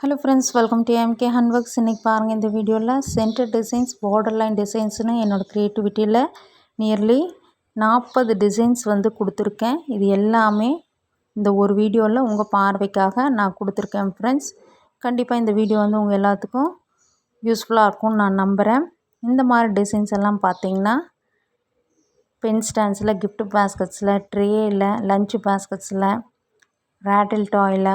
Hello friends, welcome to MK handworks. இன்றைக்கி பாருங்கள், இந்த வீடியோவில் சென்டர் டிசைன்ஸ், பார்டர் லைன் டிசைன்ஸ்னு என்னோடய க்ரியேட்டிவிட்டியில் நியர்லி 40 டிசைன்ஸ் கொடுத்துருக்கேன். இது எல்லாமே இந்த ஒரு வீடியோவில் உங்கள் பார்வைக்காக நான் கொடுத்துருக்கேன் ஃப்ரெண்ட்ஸ். கண்டிப்பாக இந்த வீடியோ உங்கள் எல்லாத்துக்கும் யூஸ்ஃபுல்லாக இருக்கும்னு நான் நம்புகிறேன். இந்த மாதிரி டிசைன்ஸ் எல்லாம் பார்த்திங்கன்னா பென் ஸ்டாண்ட்ஸில், கிஃப்ட் பேஸ்கட்ஸில், ட்ரேயில், லஞ்ச் பேஸ்கட்ஸில், ரேட்டில் டாயில்,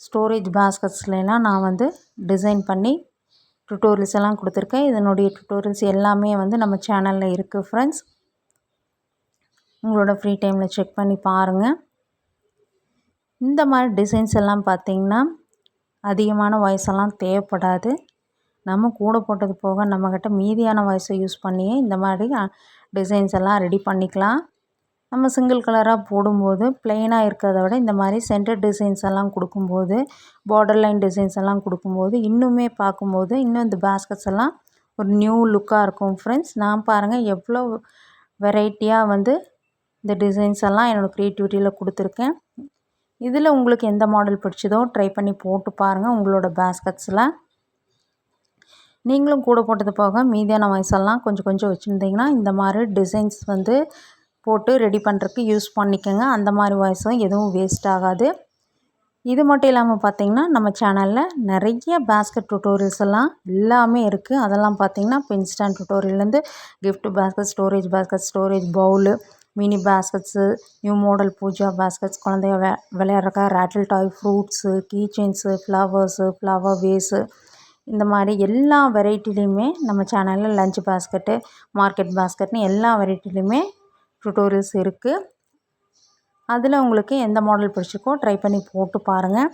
ஸ்டோரேஜ் பேஸ்கட்ஸ்லாம் நான் டிசைன் பண்ணி டுட்டோரியல்ஸ் எல்லாம் கொடுத்துருக்கேன். இதனுடைய டுட்டோரியல்ஸ் எல்லாமே நம்ம சேனலில் இருக்குது ஃப்ரெண்ட்ஸ். உங்களோட ஃப்ரீ டைமில் செக் பண்ணி பாருங்கள். இந்த மாதிரி டிசைன்ஸ் எல்லாம் பார்த்திங்கன்னா அதிகமான வாய்ஸெல்லாம் தேவைப்படாது. நம்ம கூட போட்டது போக நம்மக்கிட்ட மீதியான வாய்ஸை யூஸ் பண்ணியே இந்த மாதிரி டிசைன்ஸ் எல்லாம் ரெடி பண்ணிக்கலாம். நம்ம சிங்கிள் கலராக போடும்போது ப்ளெயினாக இருக்கிறத விட இந்த மாதிரி சென்டர் டிசைன்ஸ் எல்லாம் கொடுக்கும்போது, பார்டர் லைன் டிசைன்ஸ் எல்லாம் கொடுக்கும்போது இன்னுமே பார்க்கும்போது இன்னும் இந்த பேஸ்கட்ஸ் எல்லாம் ஒரு நியூ லுக்காக இருக்கும் ஃப்ரெண்ட்ஸ். நான் பாருங்கள் எவ்வளோ வெரைட்டியாக இந்த டிசைன்ஸ் எல்லாம் என்னோடய க்ரியேட்டிவிட்டியில் கொடுத்துருக்கேன். இதில் உங்களுக்கு எந்த மாடல் பிடிச்சதோ ட்ரை பண்ணி போட்டு பாருங்கள். உங்களோட பேஸ்கட்ஸில் நீங்களும் கூட போட்டது போக மீதியான வாய்ஸெல்லாம் கொஞ்சம் கொஞ்சம் வச்சுருந்தீங்கன்னா இந்த மாதிரி டிசைன்ஸ் போட்டு ரெடி பண்ணுறதுக்கு யூஸ் பண்ணிக்கோங்க. அந்த மாதிரி வாய்ஸும் எதுவும் வேஸ்ட் ஆகாது. இது மட்டும் இல்லாமல் பார்த்திங்கன்னா நம்ம சேனலில் நிறைய பேஸ்கட் டுட்டோரியல்ஸ் எல்லாம் எல்லாமே இருக்குது. அதெல்லாம் பார்த்திங்கன்னா பென் ஸ்டாண்ட் டுட்டோரியல்லேருந்து gift basket, storage bowl, mini baskets, new model puja baskets, குழந்தைய விளையாடுறக்கா rattle toy, fruits, key chains, flowers, flower vase, இந்த மாதிரி எல்லா வெரைட்டிலையுமே நம்ம சேனலில் லஞ்ச் பேஸ்கட்டு, மார்க்கெட் பேஸ்கட்னு எல்லா வெரைட்டிலையுமே டுட்டோரியல்ஸ் இருக்குது. அதில் உங்களுக்கு எந்த மாடல் பிடிச்சிருக்கோ ட்ரை பண்ணி போட்டு பாருங்கள்.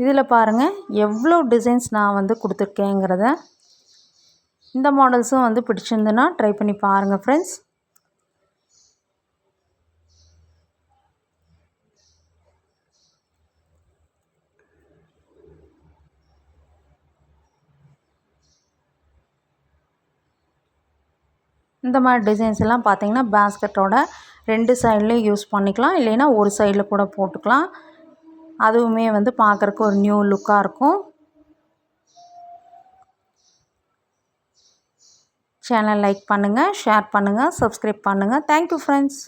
இதில் பாருங்கள் எவ்வளோ டிசைன்ஸ் நான் கொடுத்துருக்கேங்கிறத. இந்த மாடல்ஸும் பிடிச்சிருந்துன்னா ட்ரை பண்ணி பாருங்கள் ஃப்ரெண்ட்ஸ். இந்த மாதிரி டிசைன்ஸ் எல்லாம் பார்த்திங்கன்னா பேஸ்கட்டோட 2 சைட்லேயும் யூஸ் பண்ணிக்கலாம். இல்லைன்னா ஒரு சைடில் கூட போட்டுக்கலாம். அதுவுமே பார்க்குறக்கு ஒரு நியூ லுக்காக இருக்கும். சேனல் லைக் பண்ணுங்கள், ஷேர் பண்ணுங்கள், சப்ஸ்கிரைப் பண்ணுங்கள். Thank you friends.